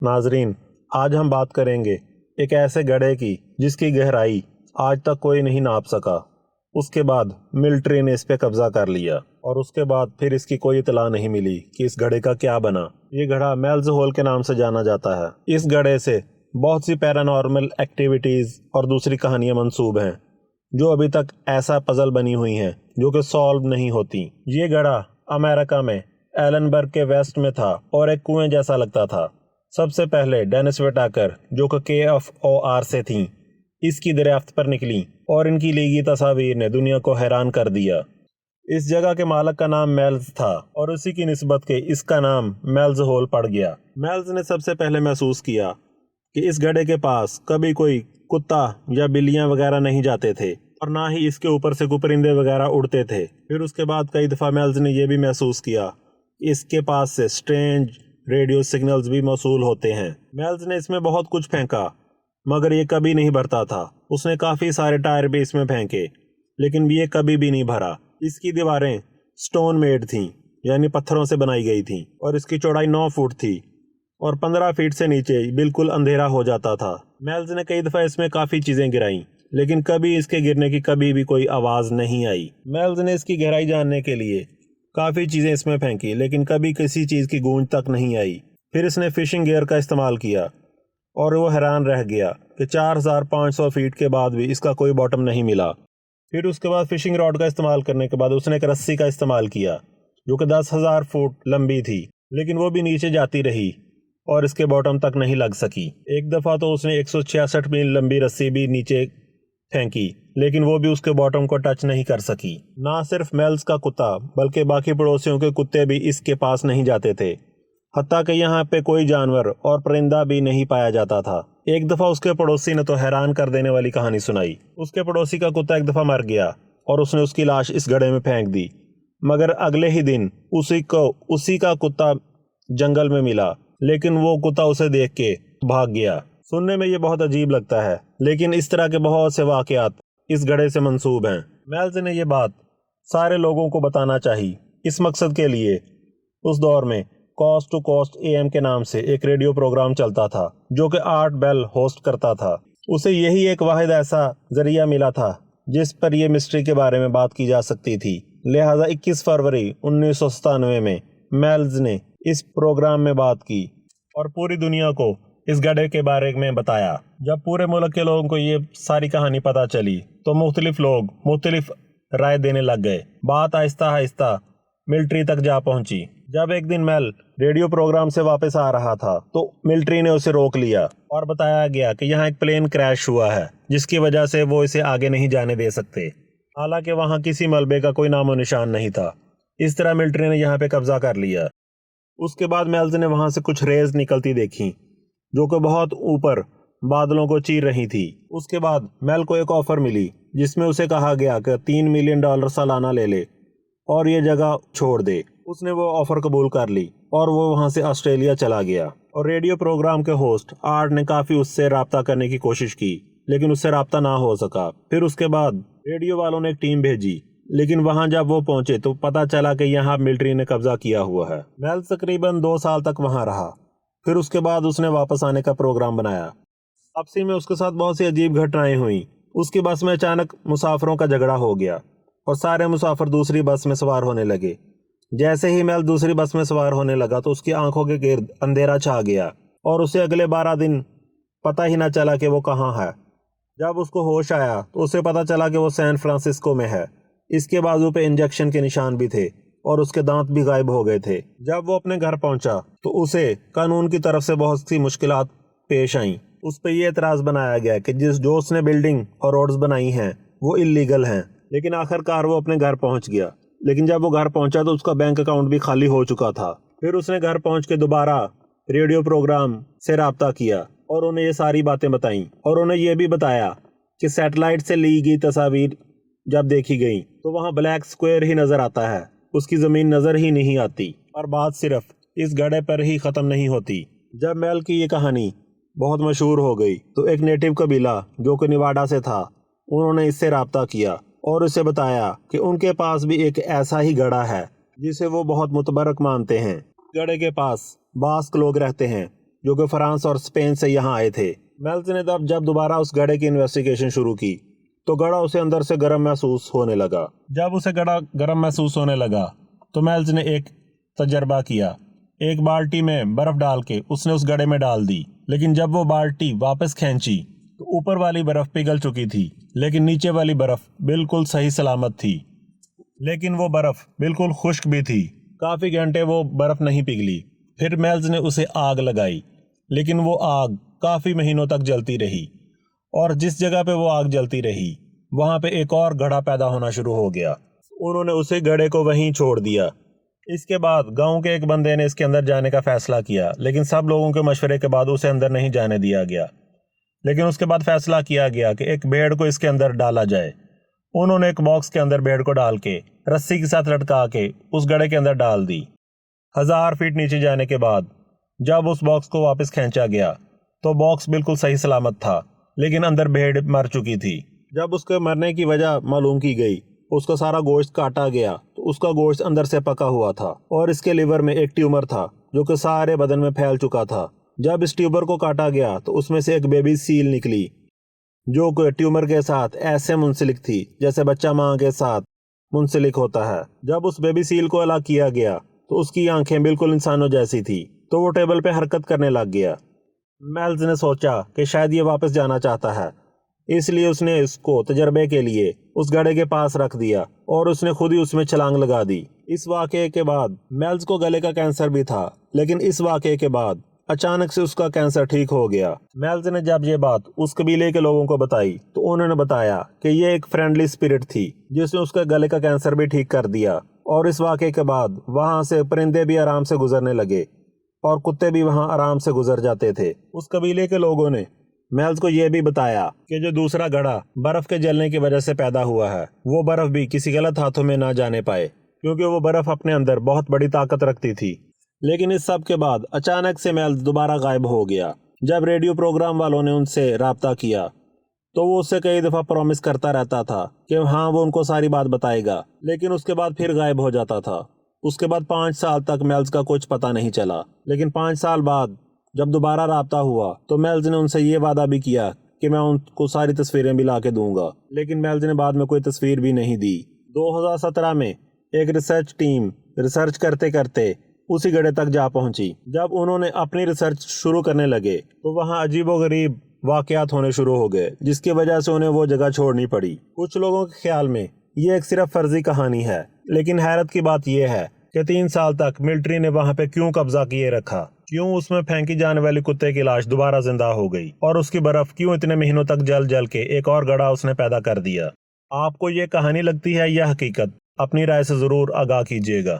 नाजरीन, आज हम बात करेंगे एक ऐसे गड्ढे की जिसकी गहराई आज तक कोई नहीं नाप सका। उसके बाद मिलिट्री ने इस पे कब्जा कर लिया और उसके बाद फिर इसकी कोई इतला नहीं मिली कि इस गड्ढे का क्या बना। ये गड्ढा मेल्स होल के नाम से जाना जाता है। इस गड्ढे से बहुत सी पैरानॉर्मल एक्टिविटीज और दूसरी कहानियां मंसूब हैं जो अभी तक ऐसा पजल बनी हुई हैं जो कि सॉल्व नहीं होती। ये गड्ढा अमेरिका में एलनबर्ग के वेस्ट में था और एक कुएं जैसा लगता था। सबसे पहले डेनिस वेटाकर जो कि KFOR से थीं, इसकी दरियाफ्त पर निकली और इनकी ली गई तस्वीर ने दुनिया को हैरान कर दिया। इस जगह के मालिक का नाम मेल्स था और उसी की निस्बत के इसका नाम मेल्स होल पड़ गया। मेल्स ने सबसे पहले महसूस किया कि इस गड्ढे के पास कभी कोई कुत्ता या बिल्लियां वगैरह नहीं जाते थे और ना ही इसके ऊपर से कोई परिंदे वगैरह उड़ते थे। फिर उसके बाद कई दफ़ा मेल्स ने यह भी महसूस किया कि इसके पास से स्ट्रेंज रेडियो सिग्नल्स भी मौसूल होते हैं। मेल्स ने इसमें बहुत कुछ फेंका मगर ये कभी नहीं भरता था। उसने काफ़ी सारे टायर भी इसमें फेंके लेकिन ये कभी भी नहीं भरा। इसकी दीवारें स्टोन मेड थीं यानी पत्थरों से बनाई गई थीं और इसकी चौड़ाई 9 फुट थी और 15 फीट से नीचे बिल्कुल अंधेरा हो जाता था। मेल्स ने कई दफ़ा इसमें काफ़ी चीज़ें गिराईं लेकिन कभी इसके गिरने की कभी भी कोई आवाज़ नहीं आई। मेल्स ने इसकी गहराई जानने के लिए काफ़ी चीज़ें इसमें फेंकी लेकिन कभी किसी चीज़ की गूंज तक नहीं आई। फिर इसने फिशिंग गियर का इस्तेमाल किया और वो हैरान रह गया कि 4500 फीट के बाद भी इसका कोई बॉटम नहीं मिला। फिर उसके बाद फिशिंग रॉड का इस्तेमाल करने के बाद उसने एक रस्सी का इस्तेमाल किया जो कि 10,000 फुट लंबी थी लेकिन वो भी नीचे जाती रही और इसके बॉटम तक नहीं लग सकी। एक दफ़ा तो उसने 166 मील लंबी रस्सी भी नीचे फेंकी लेकिन वो भी उसके बॉटम को टच नहीं कर सकी। ना सिर्फ मेल्स का कुत्ता बल्कि बाकी पड़ोसियों के कुत्ते भी इसके पास नहीं जाते थे। हत्ता कि यहाँ पे कोई जानवर और परिंदा भी नहीं पाया जाता था। एक दफ़ा उसके पड़ोसी ने तो हैरान कर देने वाली कहानी सुनाई। उसके पड़ोसी का कुत्ता एक दफ़ा मर गया और उसने उसकी लाश इस गड्ढे में फेंक दी मगर अगले ही दिन उसी का कुत्ता जंगल में मिला लेकिन वो कुत्ता उसे देख के भाग गया। सुनने में ये बहुत अजीब लगता है लेकिन इस तरह के बहुत से वाकयात इस गड्ढे से मंसूब हैं। मेल्स ने ये बात सारे लोगों को बताना चाहिए। इस मकसद के लिए उस दौर में कोस्ट टू कोस्ट AM के नाम से एक रेडियो प्रोग्राम चलता था जो कि आर्ट बेल होस्ट करता था। उसे यही एक वाहिद ऐसा जरिया मिला था जिस पर यह मिस्ट्री के बारे में बात की जा सकती थी। लिहाजा 21 फरवरी 1997 में मेल्स ने इस प्रोग्राम में बात की और पूरी दुनिया को इस गड्ढे के बारे में बताया। जब पूरे मुल्क के लोगों को ये सारी कहानी पता चली तो मुख्तलिफ लोग मुख्तलिफ राय देने लग गए। बात आहिस्ता आहिस्ता मिलिट्री तक जा पहुंची। जब एक दिन मेल रेडियो प्रोग्राम से वापस आ रहा था तो मिलिट्री ने उसे रोक लिया और बताया गया कि यहाँ एक प्लेन क्रैश हुआ है जिसकी वजह से वो इसे आगे नहीं जाने दे सकते। हालांकि वहाँ किसी मलबे का कोई नामो निशान नहीं था। इस तरह मिलिट्री ने यहाँ पे कब्जा कर लिया। उसके बाद मेल्स ने वहाँ से कुछ रेज निकलती देखी जो कि बहुत ऊपर बादलों को चीर रही थी। उसके बाद मेल को एक ऑफर मिली जिसमें उसे कहा गया कि $3 मिलियन सालाना ले ले और ये जगह छोड़ दे। उसने वो ऑफर कबूल कर ली और वो वहाँ से ऑस्ट्रेलिया चला गया। और रेडियो प्रोग्राम के होस्ट आर्ट ने काफ़ी उससे रब्ता करने की कोशिश की लेकिन उससे रब्ता ना हो सका। फिर उसके बाद रेडियो वालों ने एक टीम भेजी लेकिन वहाँ जब वो पहुंचे तो पता चला कि यहाँ मिलिट्री ने कब्जा किया हुआ है। मेल तकरीबन 2 साल तक वहाँ रहा। फिर उसके बाद उसने वापस आने का प्रोग्राम बनाया। वापसी में उसके साथ बहुत सी अजीब घटनाएं हुई। उसकी बस में अचानक मुसाफिरों का झगड़ा हो गया और सारे मुसाफिर दूसरी बस में सवार होने लगे। जैसे ही मेल दूसरी बस में सवार होने लगा तो उसकी आंखों के गिर्द अंधेरा छा गया और उसे अगले 12 दिन पता ही ना चला कि वो कहाँ है। जब उसको होश आया तो उसे पता चला कि वो सैन फ्रांसिस्को में है। इसके बाजू पे इंजेक्शन के निशान भी थे और उसके दांत भी गायब हो गए थे। जब वो अपने घर पहुंचा तो उसे कानून की तरफ से बहुत सी मुश्किलात पेश आईं। उस पर यह एतराज़ बनाया गया कि जो उसने बिल्डिंग और रोड्स बनाई हैं वो इलीगल हैं। लेकिन आखिरकार वो अपने घर पहुंच गया। लेकिन जब वो घर पहुंचा तो उसका बैंक अकाउंट भी खाली हो चुका था। फिर उसने घर पहुंच के दोबारा रेडियो प्रोग्राम से रब्ता किया और उन्हें ये सारी बातें बताईं और उन्हें यह भी बताया कि सैटेलाइट से ली गई तस्वीर जब देखी गई तो वहाँ ब्लैक स्क्वायर ही नज़र आता है, उसकी ज़मीन नज़र ही नहीं आती। और बात सिर्फ इस गड्ढे पर ही ख़त्म नहीं होती। जब मेल की ये कहानी बहुत मशहूर हो गई तो एक नेटिव कबीला जो कि निवाडा से था उन्होंने इससे रब्ता किया और उसे बताया कि उनके पास भी एक ऐसा ही गड्ढा है जिसे वो बहुत मुतबरक मानते हैं। गड्ढे के पास बास्क लोग रहते हैं جو کہ فرانس اور اسپین سے یہاں آئے تھے۔ میلز نے جب دوبارہ اس گڑھے کی انویسٹیگیشن شروع کی تو گڑھا اسے اندر سے گرم محسوس ہونے لگا۔ جب اسے گڑھا گرم محسوس ہونے لگا تو میلز نے ایک تجربہ کیا۔ ایک بالٹی میں برف ڈال کے اس نے اس گڑھے میں ڈال دی، لیکن جب وہ بالٹی واپس کھینچی تو اوپر والی برف پگھل چکی تھی، لیکن نیچے والی برف بالکل صحیح سلامت تھی۔ لیکن وہ برف بالکل خشک بھی تھی۔ کافی گھنٹے وہ برف نہیں پگھلی۔ پھر میلز نے اسے آگ لگائی، لیکن وہ آگ کافی مہینوں تک جلتی رہی، اور جس جگہ پہ وہ آگ جلتی رہی وہاں پہ ایک اور گڑھا پیدا ہونا شروع ہو گیا۔ انہوں نے اسے گڑھے کو وہیں چھوڑ دیا۔ اس کے بعد گاؤں کے ایک بندے نے اس کے اندر جانے کا فیصلہ کیا، لیکن سب لوگوں کے مشورے کے بعد اسے اندر نہیں جانے دیا گیا۔ لیکن اس کے بعد فیصلہ کیا گیا کہ ایک بھیڑ کو اس کے اندر ڈالا جائے۔ انہوں نے ایک باکس کے اندر بھیڑ کو ڈال کے رسی کے ساتھ لٹکا کے اس گڑھے کے اندر ڈال دی۔ 1000 فیٹ نیچے جانے کے بعد جب اس باکس کو واپس کھینچا گیا تو باکس بالکل صحیح سلامت تھا، لیکن اندر بھیڑ مر چکی تھی۔ جب اس کے مرنے کی وجہ معلوم کی گئی، اس کا سارا گوشت کاٹا گیا تو اس کا گوشت اندر سے پکا ہوا تھا، اور اس کے لیور میں ایک ٹیومر تھا جو کہ سارے بدن میں پھیل چکا تھا۔ جب اس ٹیومر کو کاٹا گیا تو اس میں سے ایک بیبی سیل نکلی جو کہ ٹیومر کے ساتھ ایسے منسلک تھی جیسے بچہ ماں کے ساتھ منسلک ہوتا ہے۔ جب اس بیبی سیل کو الگ کیا گیا تو اس کی آنکھیں بالکل انسانوں جیسی تھی، تو وہ ٹیبل پہ حرکت کرنے لگ گیا۔ میلز نے سوچا کہ شاید یہ واپس جانا چاہتا ہے، اس لیے اس نے اس کو تجربے کے لیے اس گڑھے کے پاس رکھ دیا اور اس نے خود ہی اس میں چھلانگ لگا دی۔ اس واقعے کے بعد میلز کو گلے کا کینسر بھی تھا، لیکن اس واقعے کے بعد اچانک سے اس کا کینسر ٹھیک ہو گیا۔ میلز نے جب یہ بات اس قبیلے کے لوگوں کو بتائی تو انہوں نے بتایا کہ یہ ایک فرینڈلی اسپرٹ تھی جس نے اس کے گلے کا کینسر بھی ٹھیک کر دیا، اور اس واقعے کے بعد وہاں سے پرندے بھی آرام سے گزرنے لگے اور کتے بھی وہاں آرام سے گزر جاتے تھے۔ اس قبیلے کے لوگوں نے میلز کو یہ بھی بتایا کہ جو دوسرا گڑھا برف کے جلنے کی وجہ سے پیدا ہوا ہے، وہ برف بھی کسی غلط ہاتھوں میں نہ جانے پائے، کیونکہ وہ برف اپنے اندر بہت بڑی طاقت رکھتی تھی۔ لیکن اس سب کے بعد اچانک سے میلز دوبارہ غائب ہو گیا۔ جب ریڈیو پروگرام والوں نے ان سے رابطہ کیا تو وہ اس سے کئی دفعہ پرومس کرتا رہتا تھا کہ ہاں وہ ان کو ساری بات بتائے گا، لیکن اس کے بعد پھر غائب ہو جاتا تھا۔ اس کے بعد 5 سال تک میلز کا کچھ پتہ نہیں چلا، لیکن 5 سال بعد جب دوبارہ رابطہ ہوا تو میلز نے ان سے یہ وعدہ بھی کیا کہ میں ان کو ساری تصویریں بھی لا کے دوں گا، لیکن میلز نے بعد میں کوئی تصویر بھی نہیں دی۔ 2017 میں ایک ریسرچ ٹیم ریسرچ کرتے کرتے اسی گڑھے تک جا پہنچی۔ جب انہوں نے اپنی ریسرچ شروع کرنے لگے تو وہاں عجیب و غریب واقعات ہونے شروع ہو گئے، جس کی وجہ سے انہیں وہ جگہ چھوڑنی پڑی۔ کچھ لوگوں کے خیال میں یہ ایک صرف فرضی کہانی ہے، لیکن حیرت کی بات یہ ہے کہ 3 سال تک ملٹری نے وہاں پہ کیوں قبضہ کیے رکھا، کیوں اس میں پھینکی جانے والی کتے کی لاش دوبارہ زندہ ہو گئی، اور اس کی برف کیوں اتنے مہینوں تک جل جل کے ایک اور گڑھا اس نے پیدا کر دیا۔ آپ کو یہ کہانی لگتی ہے یا حقیقت؟ اپنی رائے سے ضرور آگاہ کیجیے گا۔